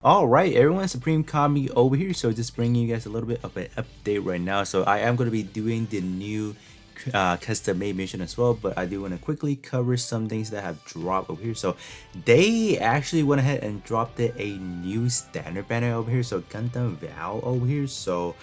Alright, everyone, Supreme Kami over here. So just bringing you guys a little bit of an update right now. So I am going to be doing the new custom made mission as well, but I do want to quickly cover some things that have dropped over here. So they actually went ahead and dropped a new standard banner over here. So Gundam Val over here. So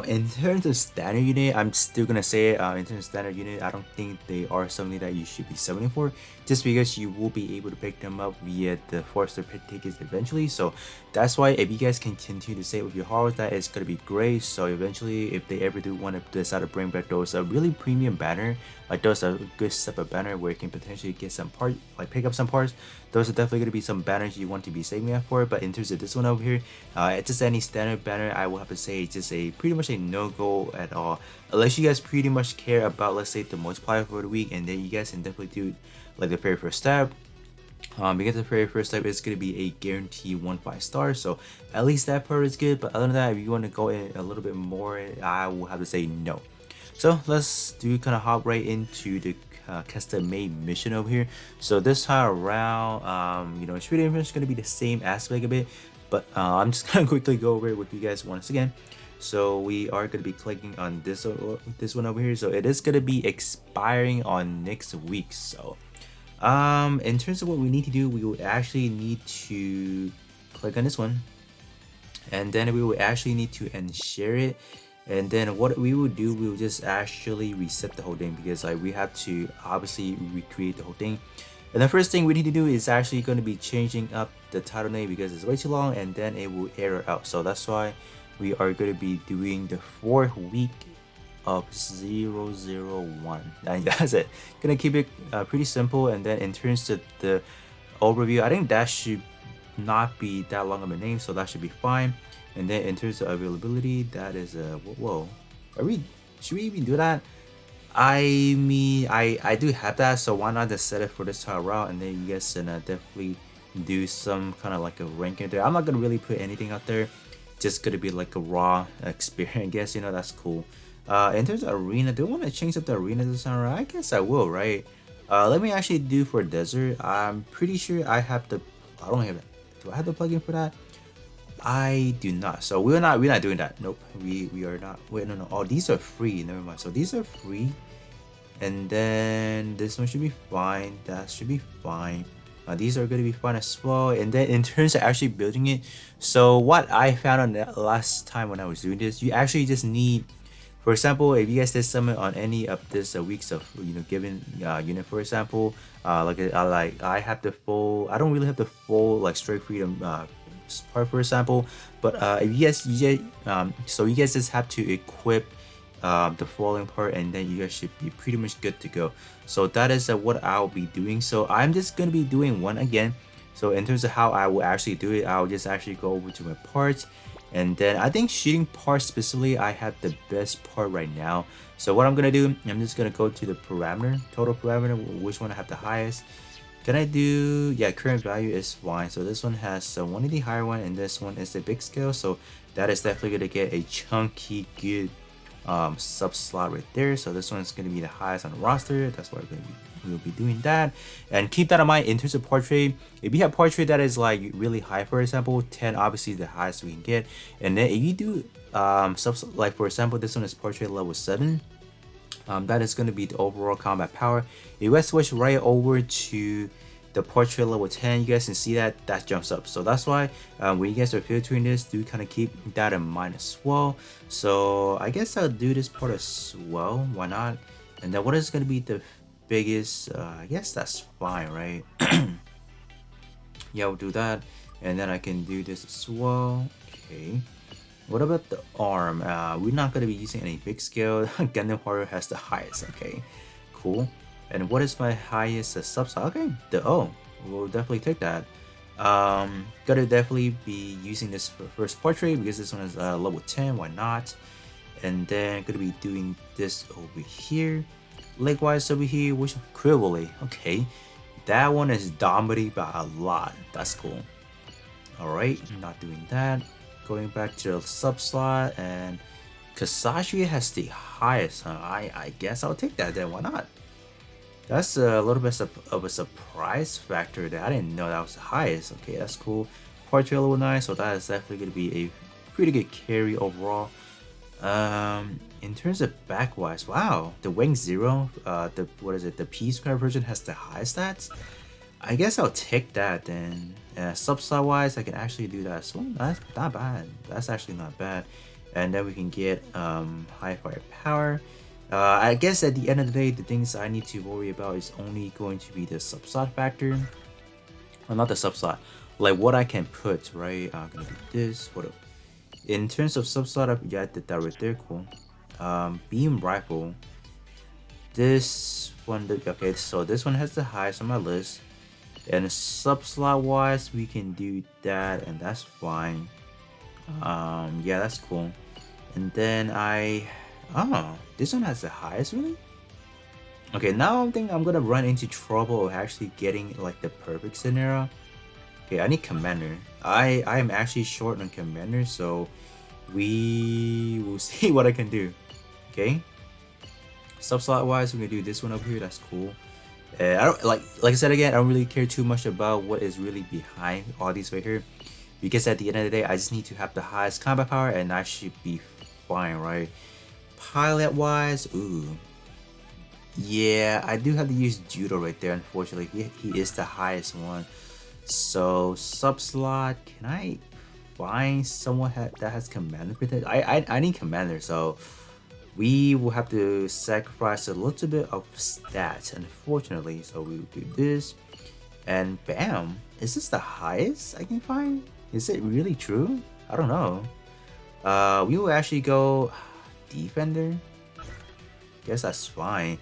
in terms of standard unit, I'm still gonna say it. In terms of standard unit, I don't think they are something that you should be summoning for, just because you will be able to pick them up via the 4-star pick tickets eventually. So that's why if you guys can continue to save with your hearts, that is gonna be great. So eventually, if they ever do want to decide to bring back those really premium banner, like those are good separate banner where you can potentially get some part, like pick up some parts, those are definitely gonna be some banners you want to be saving up for. But in terms of this one over here, it's just any standard banner. I will have to say it's just a pretty much a no-go at all, unless you guys pretty much care about, let's say, the multiplier for the week, and then you guys can definitely do like the very first step. Because the very first step is going to be a guarantee 1 5 star, so at least that part is good. But other than that, if you want to go in a little bit more, I will have to say no. So let's do kind of hop right into the custom made mission over here. So this time around, it's pretty much going to be the same aspect of it, but I'm just gonna quickly go over it with you guys once again. So we are going to be clicking on this one over here. So it is going to be expiring on next week. So in terms of what we need to do, we will actually need to click on this one, and then we will actually need to share it. And then what we will do, we will just actually reset the whole thing, because like we have to obviously recreate the whole thing. And the first thing we need to do is actually going to be changing up the title name, because it's way too long and then it will error out. So that's why we are going to be doing the 4th week of 001, and that's it. Gonna keep it pretty simple. And then in terms of the overview, I think that should not be that long of a name, so that should be fine. And then in terms of availability, that is whoa, should we even do that? I mean, I do have that, so why not just set it for this time around, and then you guys can definitely do some kind of like a ranking there. I'm not gonna really put anything out there, just gonna be like a raw experience, I guess. That's cool. In terms of arena, do I want to change up the arena this time around? I guess I will, right? Let me actually do for desert. I'm pretty sure I have the. I don't have it. Do I have the plugin for that? I do not. So we're not doing that. Nope. We are not. Wait, no. Oh, these are free. Never mind. So these are free, and then this one should be fine. That should be fine. These are going to be fun as well. And then in terms of actually building it, so what I found on the last time when I was doing this, you actually just need, for example, if you guys did summon on any of this weeks of given unit, for example, like I have the full, I don't really have the full like straight freedom part, for example, but if so you guys just have to equip the following part, and then you guys should be pretty much good to go. So that is what I'll be doing. So I'm just gonna be doing one again. So in terms of how I will actually do it, I'll just actually go over to my parts, and then I think shooting part specifically, I have the best part right now. So what I'm gonna do, I'm just gonna go to the parameter, total parameter, which one I have the highest. Can I do, yeah, current value is fine. So this one has one of the higher one, and this one is the big scale. So that is definitely gonna get a chunky good sub slot right there. So this one's going to be the highest on the roster. That's why we'll be doing that. And keep that in mind in terms of portrait. If you have portrait that is like really high, for example, 10 obviously the highest we can get. And then if you do subs, like for example, this one is portrait level 7. That is going to be the overall combat power. If you guys switch right over to the portrait level 10, you guys can see that jumps up. So that's why when you guys are filtering this, do kind of keep that in mind as well. So I guess I'll do this part as well, why not? And then what is going to be the biggest, I guess that's fine, right? Yeah, we'll do that, and then I can do this as well. Okay, what about the arm? We're not going to be using any big scale. Gundam Horror has the highest. Okay, cool. And what is my highest subside? Okay, we'll definitely take that. Gotta definitely be using this for first portrait, because this one is level 10. Why not? And then gonna be doing this over here. Likewise over here, which equivalently. Okay, that one is dominated by a lot. That's cool. All right, not doing that. Going back to the sub slot, and Kasashi has the highest. I guess I'll take that then. Why not? That's a little bit of a surprise factor that I didn't know that was the highest. Okay, that's cool. parts are level 9, so that is definitely going to be a pretty good carry overall. In terms of backwise, wow, the Wing Zero, the what is it? The P Square version has the high stats. I guess I'll take that then. Subslot wise, I can actually do that. So that's not bad. That's actually not bad. And then we can get high firepower. I guess at the end of the day, the things I need to worry about is only going to be the subslot factor. Well, not the subslot. Like what I can put, right? I'm gonna do this. What up? In terms of subslot, yeah, I did that right there. Cool. Beam rifle. This one, okay, so this one has the highest on my list. And subslot wise, we can do that, and that's fine. Yeah, that's cool. And then oh, this one has the highest, really? Okay, now I think I'm gonna run into trouble of actually getting like the perfect scenario. Okay, I need commander. I am actually short on commander, so we will see what I can do. Okay. Subslot wise, we're gonna do this one over here. That's cool. I don't like I said again, I don't really care too much about what is really behind all these right here, because at the end of the day, I just need to have the highest combat power, and I should be fine, right? Pilot wise, ooh, yeah, I do have to use judo right there. Unfortunately, he is the highest one. So subslot, can I find someone that has commander protection? I need commander, so we will have to sacrifice a little bit of stats, unfortunately. So we will do this, and bam, is this the highest I can find? Is it really true? I don't know. We will actually go defender. Guess that's fine.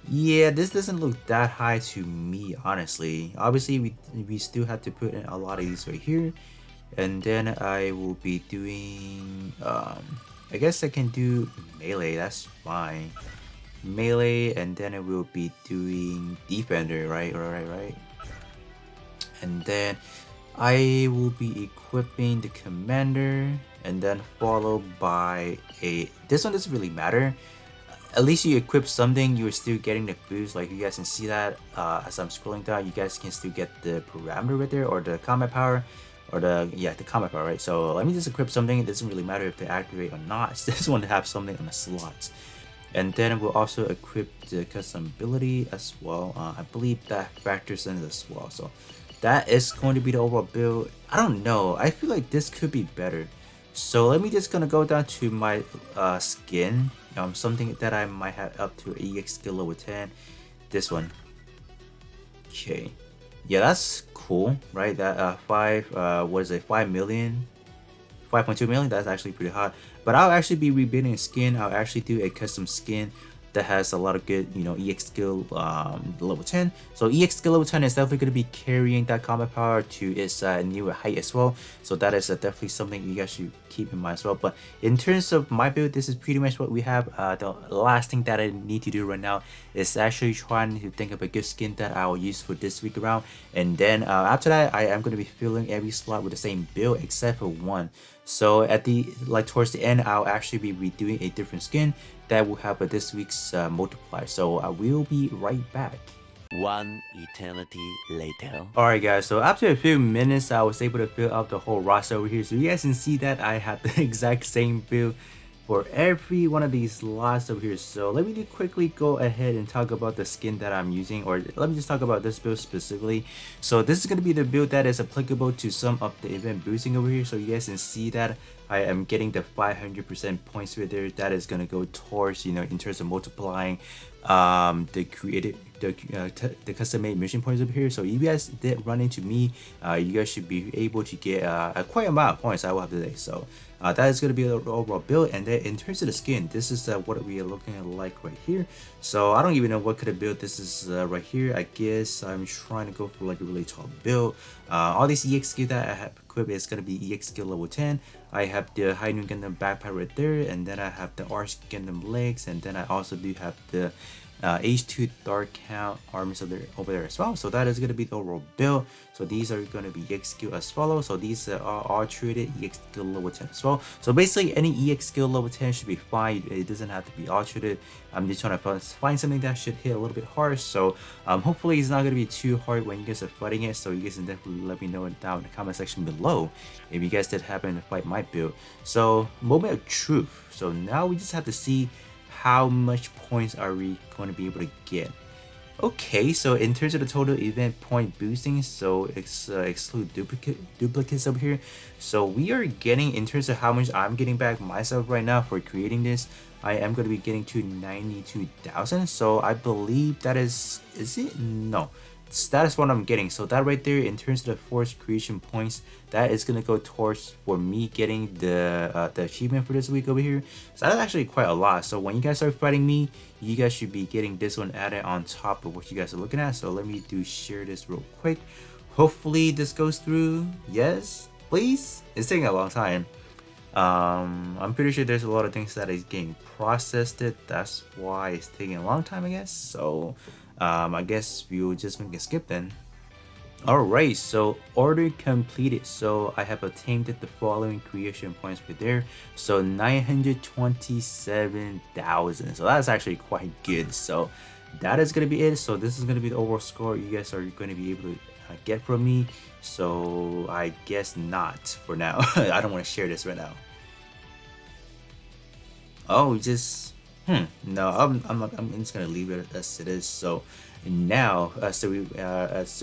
Yeah, this doesn't look that high to me, honestly. Obviously, we still have to put in a lot of these right here, and then I will be doing I guess I can do melee. That's fine. Melee, and then I will be doing defender, right? Right. And then I will be equipping the commander, and then followed by a. This one doesn't really matter. At least you equip something, you're still getting the boost. Like you guys can see that as I'm scrolling down, you guys can still get the parameter right there, or the combat power, or the combat power, right? So let me just equip something. It doesn't really matter if they activate or not. I just want to have something on the slots. And then we'll also equip the custom ability as well. I believe that factors in as well. So that is going to be the overall build. I don't know. I feel like this could be better. So let me just gonna go down to my skin. Something that I might have up to EX skill level 10. This one. Okay. Yeah, that's cool, right? That 5 million, 5.2 million. That's actually pretty hot. But I'll actually be rebuilding a skin. I'll actually do a custom skin that has a lot of good, EX skill level 10. So EX skill level 10 is definitely going to be carrying that combat power to its new height as well. So that is definitely something you guys should keep in mind as well. But in terms of my build, this is pretty much what we have. The last thing that I need to do right now is actually trying to think of a good skin that I will use for this week around. And then after that, I am going to be filling every slot with the same build except for one. So at the towards the end, I'll actually be redoing a different skin that will have this week's multiplier. So I will be right back. One eternity later. Alright guys, so after a few minutes, I was able to fill out the whole roster over here. So you guys can see that I have the exact same build for every one of these slots over here. So let me quickly go ahead and talk about the skin that I'm using, or let me just talk about this build specifically. So this is going to be the build that is applicable to some of the event boosting over here. So you guys can see that I am getting the 500% points right there. That is going to go towards, in terms of multiplying the custom made mission points over here. So if you guys did run into me, you guys should be able to get a quite amount of points, I will have to say. So that is going to be the overall build. And then in terms of the skin, this is what we are looking at like right here. So I don't even know what kind of build this is right here. I guess I'm trying to go for like a really tall build. All these EX skill that I have equipped is going to be EX skill level 10. I have the High Noon Gundam backpack right there, and then I have the Arch Gundam legs, and then I also do have the H2 Dark Count armies over there as well. So that is going to be the overall build. So these are going to be EX skill as follows. So these are all treated EX skill level 10 as well. So basically any EX skill level 10 should be fine. It doesn't have to be all treated. I'm just trying to find something that should hit a little bit hard. So hopefully it's not going to be too hard when you guys are fighting it. So you guys can definitely let me know down in the comment section below if you guys did happen to fight my build. So moment of truth. So now we just have to see how much points are we going to be able to get. Okay, so in terms of the total event point boosting, so exclude duplicates over here. So we are getting, in terms of how much I'm getting back myself right now for creating this, I am going to be getting to 92,000. So I believe that is it? No, that is what I'm getting. So that right there, in terms of the force creation points, that is gonna go towards for me getting the achievement for this week over here. So that's actually quite a lot. So when you guys start fighting me, you guys should be getting this one added on top of what you guys are looking at. So let me share this real quick. Hopefully this goes through. Yes, please. It's taking a long time. I'm pretty sure there's a lot of things that is getting processed. That's why it's taking a long time, I guess. So I guess we'll just make a skip then. Alright, so order completed. So I have attained the following creation points right there. So 927,000. So that's actually quite good. So that is going to be it. So this is going to be the overall score you guys are going to be able to get from me. So I guess not for now. I don't want to share this right now. Oh, just no, I'm just gonna leave it as it is. So now as the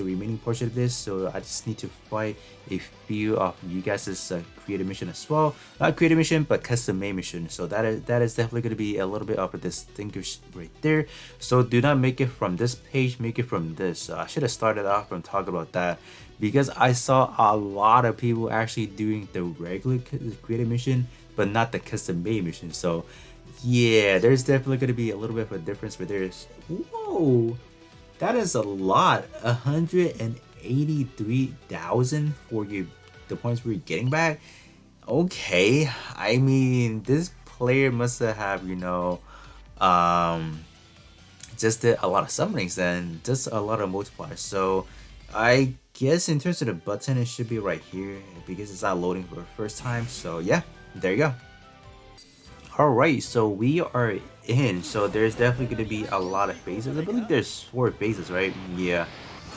remaining portion of this, so I just need to fight a few of you guys' creative mission as well. Not creative mission, but custom made mission. So that is definitely gonna be a little bit of a distinguished right there. So do not make it from this page, make it from this. I should have started off from talking about that, because I saw a lot of people actually doing the regular creative mission, but not the custom made mission. So yeah, there's definitely going to be a little bit of a difference with theirs. Whoa, that is a lot. 183,000 for the points we're getting back. Okay, I mean, this player must have, just did a lot of summonings and just a lot of multipliers. So I guess in terms of the button, it should be right here because it's not loading for the first time. So yeah, there you go. Alright, so we are in. So there's definitely going to be a lot of phases. I believe there's 4 phases, right? Yeah,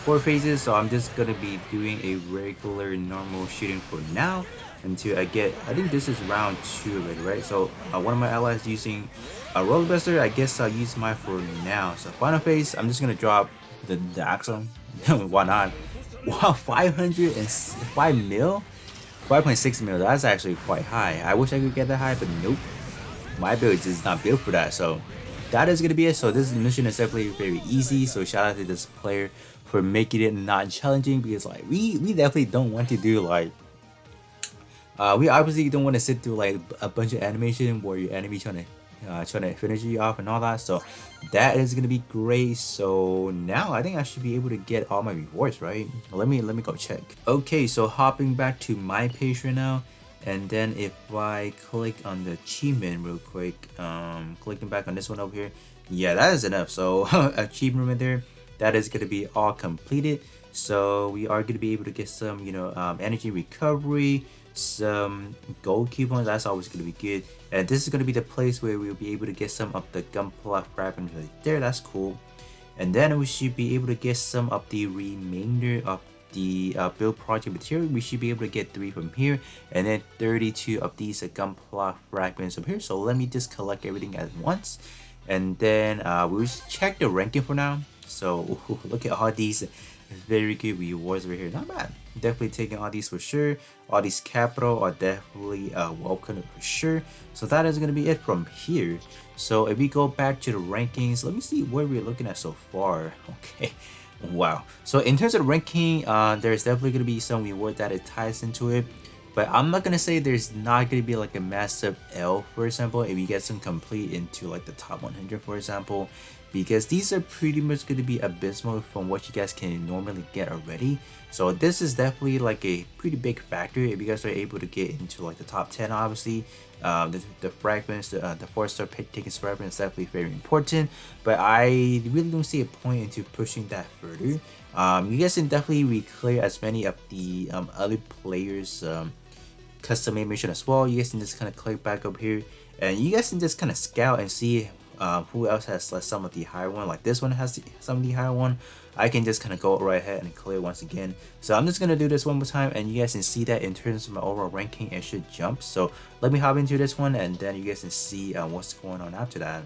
4 phases. So I'm just going to be doing a regular normal shooting for now until I get, I think this is round 2 already, right? So one of my allies using a roller buster. I guess I'll use mine for now. So final phase, I'm just going to drop the Axum. Why not? Wow, 505 mil? 5.6 mil, that's actually quite high. I wish I could get that high, but nope. My build is just not built for that. So that is gonna be it. So this mission is definitely very easy. So shout out to this player for making it not challenging, because like we definitely don't want to do like we obviously don't want to sit through like a bunch of animation where your enemy trying to finish you off and all that. So that is gonna be great. So now I think I should be able to get all my rewards, right? Let me go check. Okay, so hopping back to my page right now. And then if I click on the achievement real quick, clicking back on this one over here, yeah, that is enough. So achievement right there, that is gonna be all completed. So we are gonna be able to get some, energy recovery, some gold coupons. That's always gonna be good. And this is gonna be the place where we'll be able to get some of the gunpla fragments right there. That's cool. And then we should be able to get some of the remainder of the build project material. We should be able to get 3 from here, and then 32 of these gunpla fragments up here. So let me just collect everything at once, and then we'll just check the ranking for now. So look at all these very good rewards right here. Not bad. Definitely taking all these for sure. All these capital are definitely welcome for sure. So that is going to be it from here. So if we go back to the rankings, let me see where we're looking at so far. Okay. Wow. So in terms of ranking, there's definitely going to be some reward that it ties into it, but I'm not going to say there's not going to be like a massive L, for example, if you get some complete into like the top 100, for example. because these are pretty much going to be abysmal from what you guys can normally get already. So this is definitely like a pretty big factor if you guys are able to get into like the top 10. Obviously, the fragments, the 4-star taking fragments is definitely very important, but I really don't see a point into pushing that further. You guys can definitely reclear as many of the other players custom made mission as well. You guys can just kind of click back up here and you guys can just kind of scout and see who else has like some of the higher one. Like this one has some of the higher one. I can just kind of go right ahead and clear once again. So I'm just gonna do this one more time, and you guys can see that in terms of my overall ranking, it should jump. So let me hop into this one, and then you guys can see what's going on after that.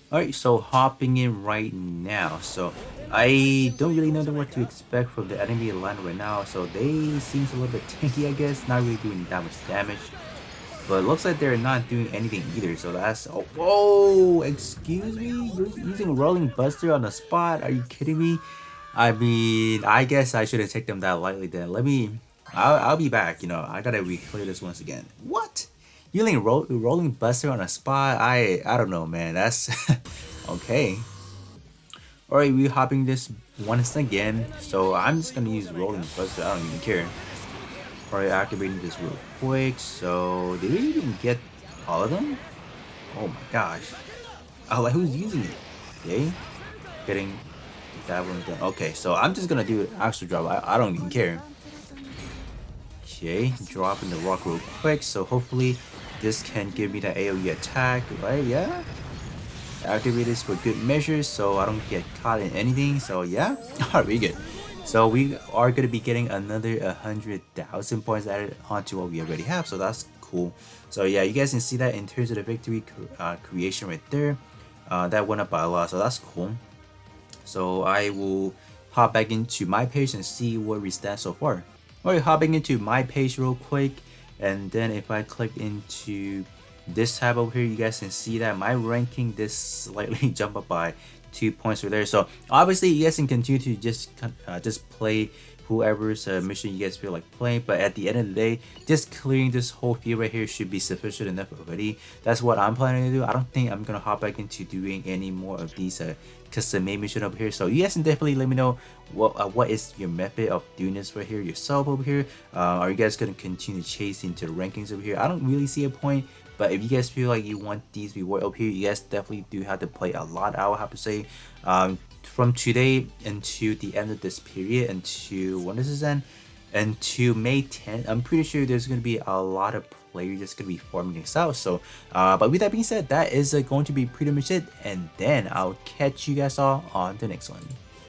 Alright, so hopping in right now. So I don't really know what to expect from the enemy line right now. So they seems a little bit tanky, I guess, not really doing that much damage. But it looks like they're not doing anything either, so that's... Oh, whoa! Excuse me? You're using Rolling Buster on the spot? Are you kidding me? I mean, I guess I shouldn't take them that lightly then. I'll be back, you know. I gotta re-clear this once again. What? Using Rolling Buster on a spot? I don't know, man. That's... okay. Alright, we're hopping this once again. So I'm just gonna use Rolling Buster. I don't even care. Alright, activating this real quick. So did we even get all of them? Oh my gosh. Oh, like who's using it? Okay. Getting that one done. Okay, so I'm just gonna do an extra drop. I don't even care. Okay, dropping the rock real quick. So hopefully this can give me that AoE attack, right? Yeah. Activate this for good measures so I don't get caught in anything. So yeah. Alright, we good. So we are going to be getting another 100,000 points added onto what we already have. So that's cool. So yeah, you guys can see that in terms of the victory creation right there. That went up by a lot. So that's cool. So I will hop back into my page and see where we stand so far. Alright, hopping into my page real quick. And then if I click into this tab over here, you guys can see that my ranking this slightly jump up by 2 points right there. So obviously you guys can continue to just play whoever's mission you guys feel like playing, but at the end of the day, just clearing this whole field right here should be sufficient enough already. That's what I'm planning to do. I don't think I'm gonna hop back into doing any more of these custom made mission over here. So you guys can definitely let me know what is your method of doing this right here yourself over here. Are you guys gonna continue chasing to the rankings over here? I don't really see a point. But if you guys feel like you want these reward up here, you guys definitely do have to play a lot, I would have to say. From today until the end of this period, until when does this end? Until May 10th, I'm pretty sure there's going to be a lot of players just going to be forming this out. So, but with that being said, that is going to be pretty much it. And then I'll catch you guys all on the next one.